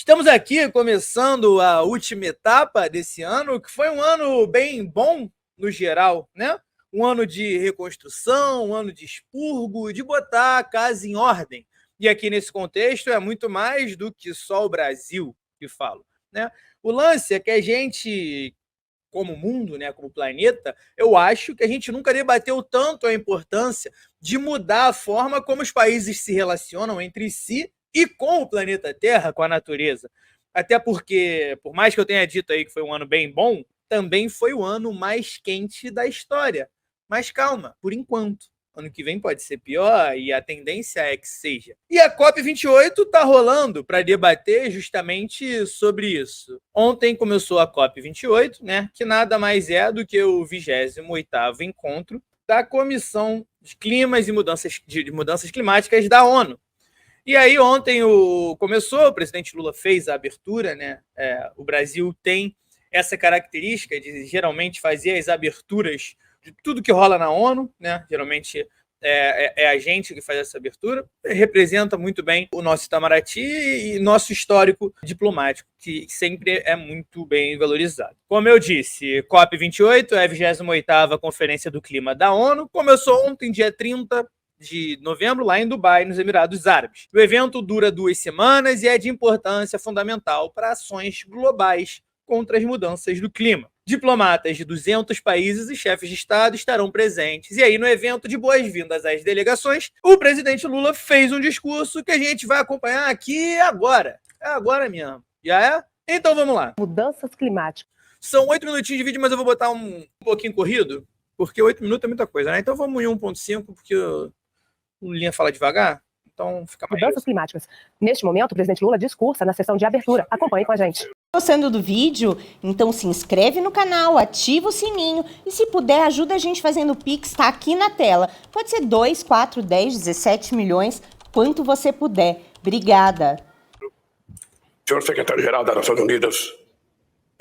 Estamos aqui começando a última etapa desse ano, que foi um ano bem bom no geral, né? Um ano de reconstrução, um ano de expurgo, de botar a casa em ordem. E aqui nesse contexto é muito mais do que só o Brasil que falo, né? O lance é que a gente, como mundo, né, como planeta, eu acho que a gente nunca debateu tanto a importância de mudar a forma como os países se relacionam entre si e com o planeta Terra, com a natureza. Até porque, por mais que eu tenha dito aí que foi um ano bem bom, também foi o ano mais quente da história. Mas calma, por enquanto. Ano que vem pode ser pior e a tendência é que seja. E a COP28 está rolando para debater justamente sobre isso. Ontem começou a COP28, né, que nada mais é do que o 28º encontro da Comissão de Climas e Mudanças Climáticas da ONU. E aí ontem começou, o presidente Lula fez a abertura, né? O Brasil tem essa característica de geralmente fazer as aberturas de tudo que rola na ONU, né? Geralmente é a gente que faz essa abertura, representa muito bem o nosso Itamaraty e nosso histórico diplomático, que sempre é muito bem valorizado. Como eu disse, COP28 é a 28ª Conferência do Clima da ONU, começou ontem, dia 30 de novembro, lá em Dubai, nos Emirados Árabes. O evento dura 2 semanas e é de importância fundamental para ações globais contra as mudanças do clima. Diplomatas de 200 países e chefes de Estado estarão presentes. E aí, no evento de boas-vindas às delegações, o presidente Lula fez um discurso que a gente vai acompanhar aqui agora. É agora mesmo. Já é? Então vamos lá. Mudanças climáticas. São 8 minutinhos de vídeo, mas eu vou botar um pouquinho corrido, porque 8 minutos é muita coisa, né? Então vamos em 1.5, porque o Lulinha fala devagar, então fica mais... Mudanças climáticas. Neste momento, o presidente Lula discursa na sessão de abertura. Acompanhe com a gente. Gostando do vídeo? Então se inscreve no canal, ativa o sininho e se puder ajuda a gente fazendo o Pix, tá aqui na tela. Pode ser 2, 4, 10, 17 milhões, quanto você puder. Obrigada. Senhor secretário-geral das Nações Unidas,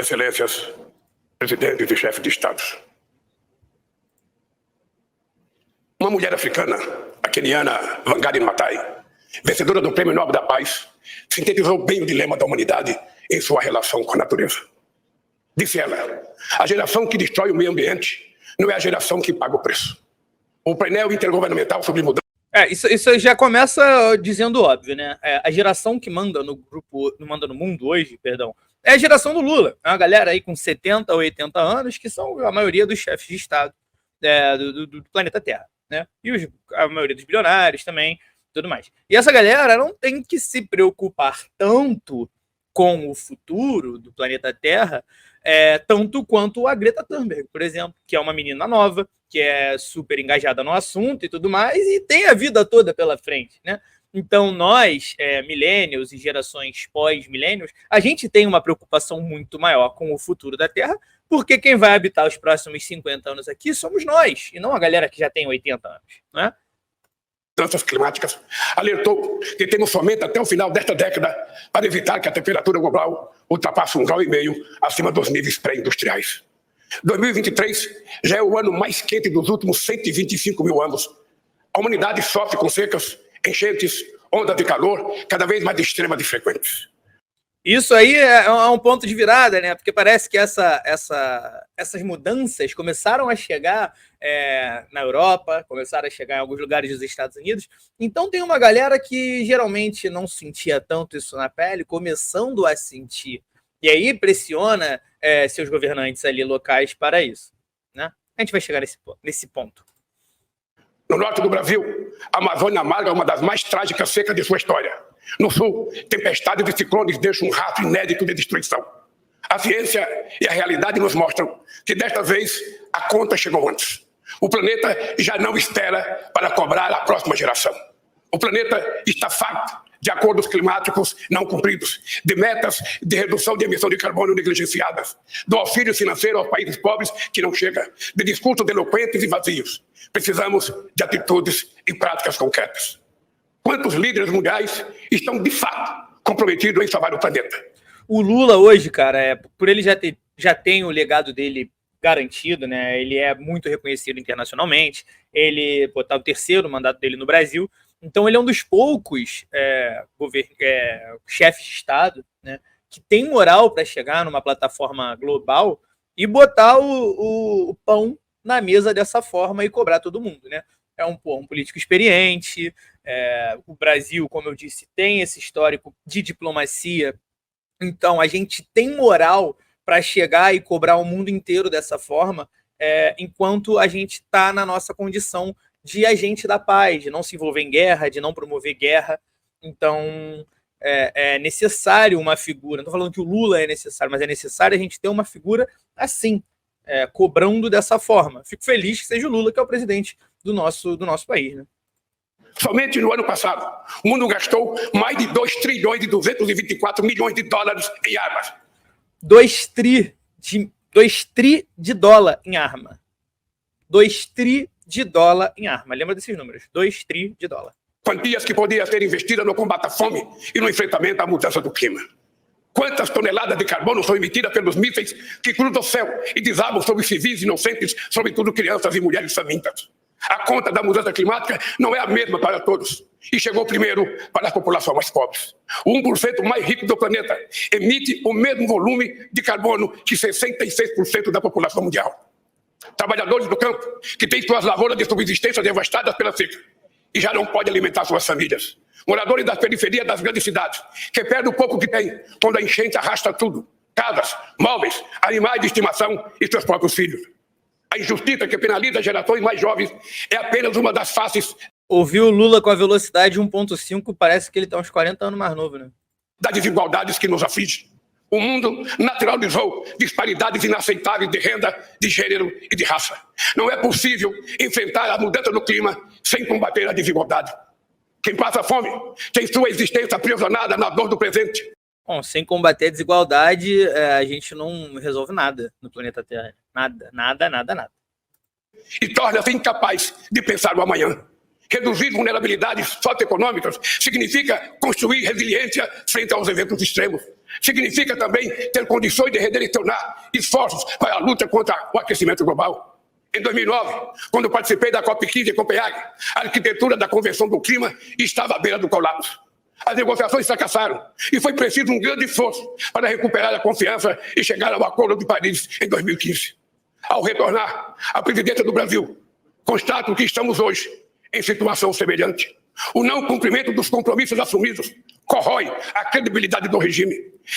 excelências, presidentes e chefes de estados. Uma mulher africana, a queniana Wangari Maathai, vencedora do Prêmio Nobel da Paz, sintetizou bem o dilema da humanidade em sua relação com a natureza. Disse ela, a geração que destrói o meio ambiente não é a geração que paga o preço. O painel intergovernamental sobre mudança... Isso já começa dizendo óbvio, né? A geração que manda no grupo, manda no mundo hoje, perdão, é a geração do Lula. É uma galera aí com 70 ou 80 anos, que são a maioria dos chefes de Estado do planeta Terra, né? E a maioria dos bilionários também, tudo mais. E essa galera não tem que se preocupar tanto com o futuro do planeta Terra, tanto quanto a Greta Thunberg, por exemplo, que é uma menina nova, que é super engajada no assunto e tudo mais, e tem a vida toda pela frente, né? Então, nós, millennials e gerações pós-millennials, a gente tem uma preocupação muito maior com o futuro da Terra, porque quem vai habitar os próximos 50 anos aqui somos nós, e não a galera que já tem 80 anos, né? Mudanças climáticas, alertou que temos somente até o final desta década para evitar que a temperatura global ultrapasse 1,5 graus acima dos níveis pré-industriais. 2023 já é o ano mais quente dos últimos 125 mil anos. A humanidade sofre com secas, enchentes, ondas de calor cada vez mais extremas e frequentes. Isso aí é um ponto de virada, né? Porque parece que essas mudanças começaram a chegar na Europa, começaram a chegar em alguns lugares dos Estados Unidos. Então tem uma galera que geralmente não sentia tanto isso na pele, começando a sentir. E aí pressiona seus governantes ali locais para isso, né? A gente vai chegar nesse ponto. No norte do Brasil, a Amazônia amarga uma das mais trágicas secas de sua história. No sul, tempestades e ciclones deixam um rastro inédito de destruição. A ciência e a realidade nos mostram que desta vez a conta chegou antes. O planeta já não espera para cobrar a próxima geração. O planeta está farto de acordos climáticos não cumpridos, de metas de redução de emissão de carbono negligenciadas, do auxílio financeiro aos países pobres que não chega, de discursos eloquentes e vazios. Precisamos de atitudes e práticas concretas. Quantos líderes mundiais estão, de fato, comprometidos em salvar o planeta? O Lula hoje, cara, por ele já tem o legado dele garantido, né? Ele é muito reconhecido internacionalmente. Ele tá o terceiro mandato dele no Brasil. Então ele é um dos poucos chefes de Estado, né, que tem moral para chegar numa plataforma global e botar o pão na mesa dessa forma e cobrar todo mundo, né? É um político experiente, o Brasil, como eu disse, tem esse histórico de diplomacia, então a gente tem moral para chegar e cobrar o mundo inteiro dessa forma, enquanto a gente está na nossa condição de agente da paz, de não se envolver em guerra, de não promover guerra. Então é necessário uma figura, não estou falando que o Lula é necessário, mas é necessário a gente ter uma figura assim, cobrando dessa forma. Fico feliz que seja o Lula que é o presidente do nosso país, né? Somente no ano passado, o mundo gastou mais de 2 trilhões e 224 milhões de dólares em armas. 2 tri de dólar em arma. 2 tri de dólar em arma. Lembra desses números? 2 tri de dólar. Quantias que podiam ser investidas no combate à fome e no enfrentamento à mudança do clima. Quantas toneladas de carbono são emitidas pelos mísseis que cruzam o céu e desabam sobre civis inocentes, sobretudo crianças e mulheres famintas. A conta da mudança climática não é a mesma para todos e chegou primeiro para as populações mais pobres. O 1% mais rico do planeta emite o mesmo volume de carbono que 66% da população mundial. Trabalhadores do campo que têm suas lavouras de subsistência devastadas pela seca e já não podem alimentar suas famílias. Moradores das periferias das grandes cidades que perdem o pouco que têm quando a enchente arrasta tudo. Casas, móveis, animais de estimação e seus próprios filhos. A injustiça que penaliza gerações mais jovens é apenas uma das faces. Ouvir o Lula com a velocidade 1.5 parece que ele está uns 40 anos mais novo, né? Das desigualdades que nos aflige. O mundo naturalizou disparidades inaceitáveis de renda, de gênero e de raça. Não é possível enfrentar a mudança do clima sem combater a desigualdade. Quem passa fome tem sua existência aprisionada na dor do presente. Bom, sem combater a desigualdade, a gente não resolve nada no planeta Terra. Nada. E torna-se incapaz de pensar no amanhã. Reduzir vulnerabilidades socioeconômicas significa construir resiliência frente aos eventos extremos. Significa também ter condições de redirecionar esforços para a luta contra o aquecimento global. Em 2009, quando participei da COP15 em Copenhague, a arquitetura da Convenção do Clima estava à beira do colapso. As negociações fracassaram e foi preciso um grande esforço para recuperar a confiança e chegar ao Acordo de Paris em 2015. Ao retornar à presidência do Brasil, constato que estamos hoje em situação semelhante. O não cumprimento dos compromissos assumidos corrói a credibilidade do regime.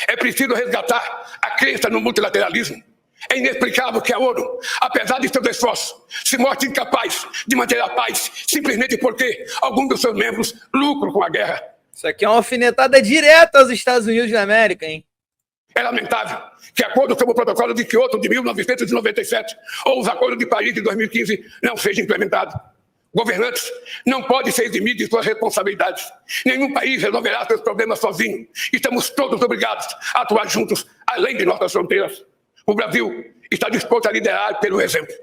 É preciso resgatar a crença no multilateralismo. É inexplicável que a ONU, apesar de seus esforços, se mostre incapaz de manter a paz simplesmente porque alguns dos seus membros lucram com a guerra. Isso aqui é uma alfinetada direta aos Estados Unidos da América, hein? É lamentável que acordos como o Protocolo de Kyoto de 1997 ou os Acordos de Paris de 2015 não sejam implementados. Governantes não podem ser eximidos de suas responsabilidades. Nenhum país resolverá seus problemas sozinho. Estamos todos obrigados a atuar juntos, além de nossas fronteiras. O Brasil está disposto a liderar pelo exemplo.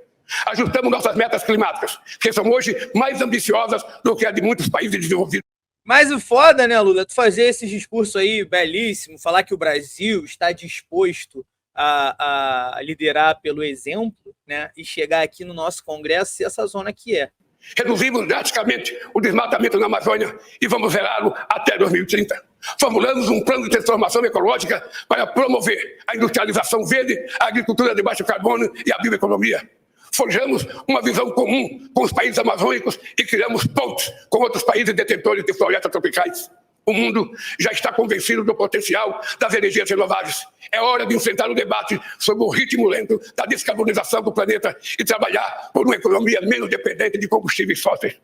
Ajustamos nossas metas climáticas, que são hoje mais ambiciosas do que a de muitos países desenvolvidos. Mas o foda, né, Lula, tu fazer esse discurso aí belíssimo, falar que o Brasil está disposto a liderar pelo exemplo, né, e chegar aqui no nosso Congresso e essa zona que é. Reduzimos drasticamente o desmatamento na Amazônia e vamos zerá-lo até 2030. Formulamos um plano de transformação ecológica para promover a industrialização verde, a agricultura de baixo carbono e a bioeconomia. Forjamos uma visão comum com os países amazônicos e criamos pontes com outros países detentores de florestas tropicais. O mundo já está convencido do potencial das energias renováveis. É hora de enfrentar o debate sobre o ritmo lento da descarbonização do planeta e trabalhar por uma economia menos dependente de combustíveis fósseis.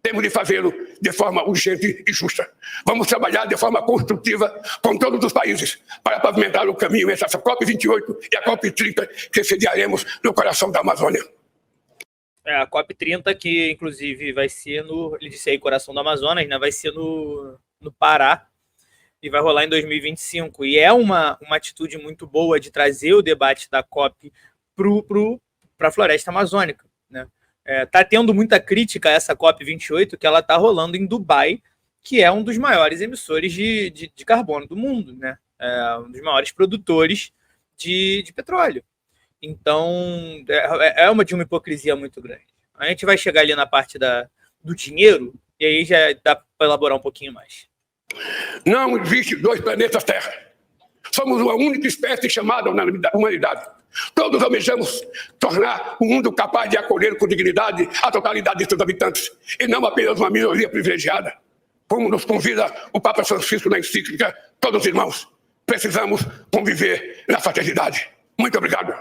Temos de fazê-lo de forma urgente e justa. Vamos trabalhar de forma construtiva com todos os países para pavimentar o caminho entre essa COP28 e a COP30 que sediaremos no coração da Amazônia. A COP30 que, inclusive, vai ser ele disse aí, coração do Amazonas, né? Vai ser no Pará e vai rolar em 2025. E é uma atitude muito boa de trazer o debate da COP para a floresta amazônica, né? Tá tendo muita crítica a essa COP28 que ela está rolando em Dubai, que é um dos maiores emissores de carbono do mundo, né? Um dos maiores produtores de petróleo. Então, de uma hipocrisia muito grande. A gente vai chegar ali na parte do dinheiro, E aí já dá para elaborar um pouquinho mais. Não existe dois planetas Terra. Somos uma única espécie chamada humanidade. Todos almejamos tornar o mundo capaz de acolher com dignidade a totalidade de seus habitantes, e não apenas uma minoria privilegiada. Como nos convida o Papa Francisco na encíclica, todos irmãos, precisamos conviver na fraternidade. Muito obrigado.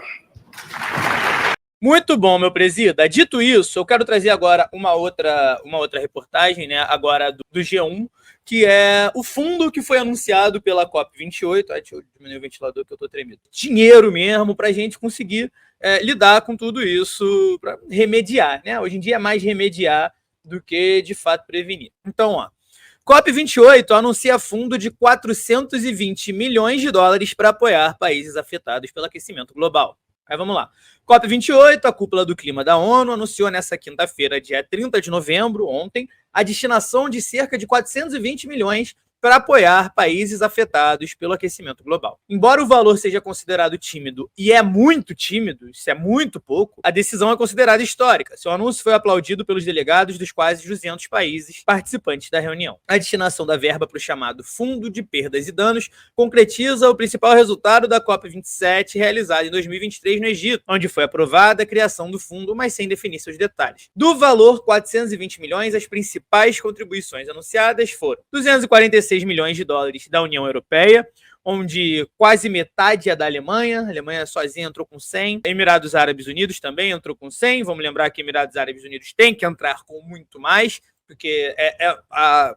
Muito bom, meu presida. Dito isso, eu quero trazer agora uma outra reportagem, né, agora do G1, que é o fundo que foi anunciado pela COP28. Deixa eu diminuir o ventilador que eu tô tremendo. Dinheiro mesmo para a gente conseguir lidar com tudo isso, para remediar, né? Hoje em dia é mais remediar do que, de fato, prevenir. Então, ó, COP28 anuncia fundo de 420 milhões de dólares para apoiar países afetados pelo aquecimento global. Aí vamos lá. COP28, a cúpula do clima da ONU, anunciou nessa quinta-feira, dia 30 de novembro, ontem, a destinação de cerca de 420 milhões para apoiar países afetados pelo aquecimento global. Embora o valor seja considerado tímido, e é muito tímido, isso é muito pouco, a decisão é considerada histórica. Seu anúncio foi aplaudido pelos delegados dos quase 200 países participantes da reunião. A destinação da verba para o chamado Fundo de Perdas e Danos concretiza o principal resultado da COP27 realizada em 2023 no Egito, onde foi aprovada a criação do fundo, mas sem definir seus detalhes. Do valor 420 milhões, as principais contribuições anunciadas foram 246 milhões de dólares da União Europeia, onde quase metade é da Alemanha. A Alemanha sozinha entrou com 100. Emirados Árabes Unidos também entrou com 100. Vamos lembrar que Emirados Árabes Unidos tem que entrar com muito mais, porque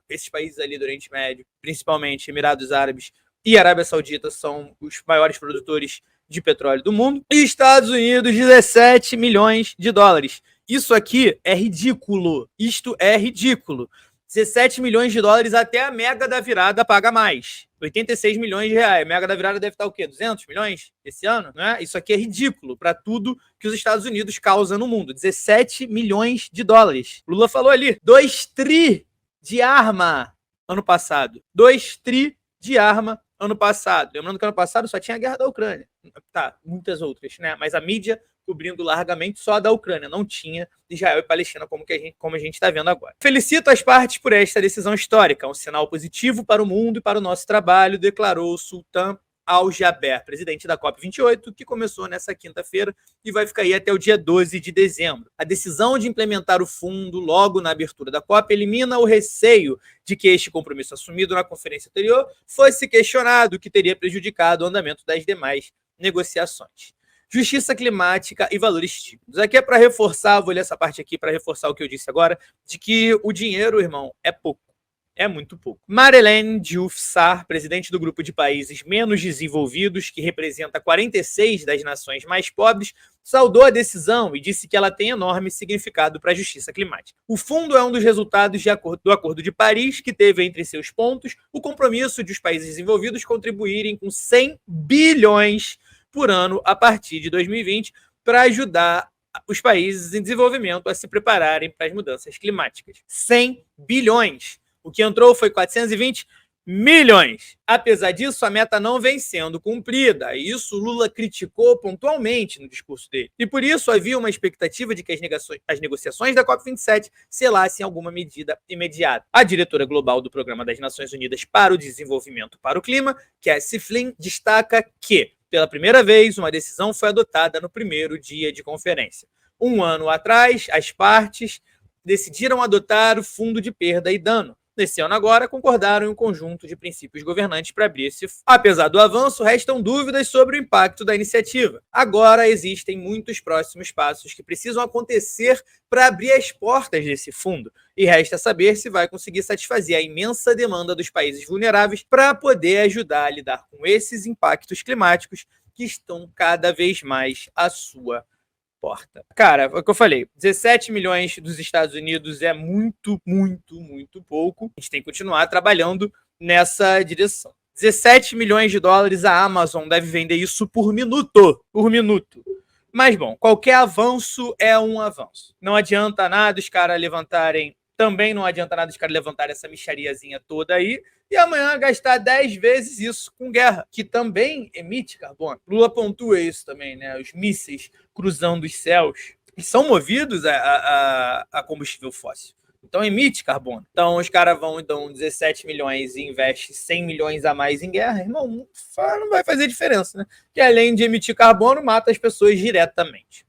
esses países ali do Oriente Médio, principalmente Emirados Árabes e Arábia Saudita, são os maiores produtores de petróleo do mundo. E Estados Unidos, 17 milhões de dólares. Isso aqui é ridículo. Isto é ridículo. 17 milhões de dólares, até a Mega da Virada paga mais. 86 milhões de reais. A Mega da Virada deve estar o quê? 200 milhões esse ano? Né? Isso aqui é ridículo para tudo que os Estados Unidos causam no mundo. 17 milhões de dólares. Lula falou ali. 2 tri de arma ano passado. 2 tri de arma ano passado. Lembrando que ano passado só tinha a guerra da Ucrânia. Tá, muitas outras, né? Mas a mídia cobrindo largamente só da Ucrânia, não tinha Israel e Palestina como a gente está vendo agora. Felicito as partes por esta decisão histórica, um sinal positivo para o mundo e para o nosso trabalho, declarou o Sultan Al-Jaber, presidente da COP28, que começou nessa quinta-feira e vai ficar aí até o dia 12 de dezembro. A decisão de implementar o fundo logo na abertura da COP elimina o receio de que este compromisso assumido na conferência anterior fosse questionado, que teria prejudicado o andamento das demais negociações. Justiça climática e valores típicos. Aqui é para reforçar, vou ler essa parte aqui para reforçar o que eu disse agora, de que o dinheiro, irmão, é pouco. É muito pouco. Marlene Diouf Sarr, presidente do grupo de países menos desenvolvidos, que representa 46 das nações mais pobres, saudou a decisão e disse que ela tem enorme significado para a justiça climática. O fundo é um dos resultados do Acordo de Paris, que teve entre seus pontos o compromisso de os países desenvolvidos contribuírem com 100 bilhões por ano a partir de 2020 para ajudar os países em desenvolvimento a se prepararem para as mudanças climáticas. 100 bilhões. O que entrou foi 420 milhões. Apesar disso, a meta não vem sendo cumprida. E isso Lula criticou pontualmente no discurso dele. E por isso havia uma expectativa de que as negociações da COP27 selassem alguma medida imediata. A diretora global do Programa das Nações Unidas para o Desenvolvimento para o Clima, Cassie Flynn, destaca que, pela primeira vez, uma decisão foi adotada no primeiro dia de conferência. Um ano atrás, as partes decidiram adotar o Fundo de Perda e Dano. Nesse ano agora, concordaram em um conjunto de princípios governantes para abrir esse fundo. Apesar do avanço, restam dúvidas sobre o impacto da iniciativa. Agora existem muitos próximos passos que precisam acontecer para abrir as portas desse fundo. E resta saber se vai conseguir satisfazer a imensa demanda dos países vulneráveis para poder ajudar a lidar com esses impactos climáticos que estão cada vez mais à sua porta. Cara, é o que eu falei, 17 milhões dos Estados Unidos é muito, muito, muito pouco. A gente tem que continuar trabalhando nessa direção. 17 milhões de dólares, a Amazon deve vender isso por minuto. Por minuto. Mas, bom, qualquer avanço é um avanço. Não adianta nada os caras levantarem... Também não adianta nada os caras levantarem essa mixariazinha toda aí e amanhã gastar 10 vezes isso com guerra, que também emite carbono. Lula pontua isso também, né? Os mísseis cruzando os céus são movidos a combustível fóssil. Então emite carbono. Então os caras dão 17 milhões e investem 100 milhões a mais em guerra, irmão, não vai fazer diferença, né? Que além de emitir carbono, mata as pessoas diretamente.